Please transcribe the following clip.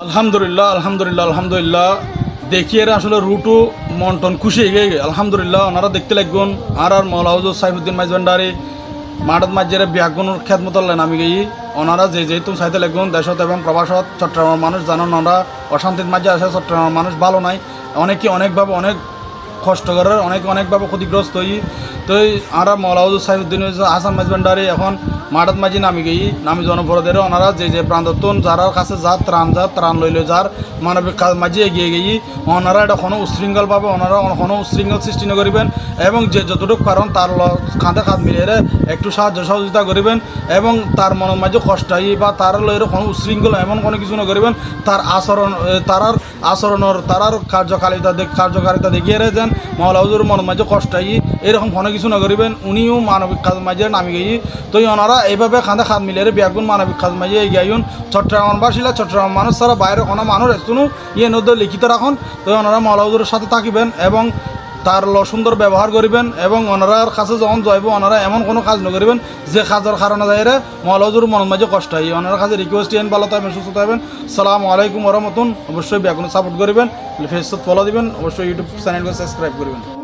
আলহামদুলিল্লাহ আলহামদুলিল্লাহ আলহামদুলিল্লাহ দেখিয়ে আসলে রুটু মন্টন খুশি হয়ে গে আলহামদুলিল্লাহ ওনারা দেখতে লাগবেন আর মৌলাউজ সাইফুদ্দিন মাইজভান্ডারি মাঠত মাঝে ব্যাগুন খেদমত নামি গিয়ে ওনারা যেহেতু চাইতে লাগবেন দেশত এবং প্রবাসত চট্টগ্রামের মানুষ জানেন ওনারা অশান্তির মাঝে আসে চট্টগ্রামের মানুষ ভালো নাই অনেকে অনেকভাবে অনেক কষ্ট করার অনেকভাবে ক্ষতিগ্রস্ত হই তো আর মৌলাউজ সাইফুদ্দিন হাসান মাইজভান্ডারি এখন মাঠত মাঝি নামি গিয়ে নামি জনপরদের ওনারা যে প্রান্তন যার কাছে ত্রাণ লইলে যার মানবিক কাজ মাঝে এগিয়ে গিয়ে ওনারা এটা কোনো উশৃঙ্খলভাবে ওনারা কোনো উশৃঙ্খল সৃষ্টি করিবেন এবং যে যতটুকু কারণ তার কাঁধে কাঁধ মিলিয়ে একটু সাহায্য সহযোগিতা করিবেন এবং তার মনের মাঝে কষ্টাই বা তার লইরে কোনো উশৃঙ্খল এমন কোনো কিছু না করিবেন তার আচরণের তারার কার্যকারিতা দেখিয়ে যেন মৌলাউজুর মনের মাঝে কষ্টাই এরকম কোনো কিছু না করিবেন উনিও মানবিক কাজ মাঝে নামি গিয়ে তো ওনারা এইভাবে খাঁদে খাদ মিলিয়ে ব্যাগুন মানবিক কাজ মাঝে এগিয়ে চট্টগ্রামবাসীরা চট্টগ্রাম মানুষ ছাড়া বাইরে কোনো মানুষ এখনো নদী লিখিত রাখুন তো ওনারা মৌলাউজুরের সাথে থাকিবেন এবং তার সুন্দর ব্যবহার করিবেন এবং ওনারার কাছে যখন যাইব ওনারা এমন কোনো কাজ নকরিবেন যে কাজের কারণে যাইরে মৌলাউজুর মনের মাঝে কষ্ট হয় ওনার কাছে রিকোয়েস্ট ইয়েন ভালো থাকবেন সুস্থ থাকবেন আসসালামু আলাইকুম ওয়া রাহমাতুল্লাহ অবশ্যই ব্যাগুন সাপোর্ট করিবেন ফেসবুক ফলো দিবেন অবশ্যই ইউটিউব চ্যানেলকে সাবস্ক্রাইব করবেন।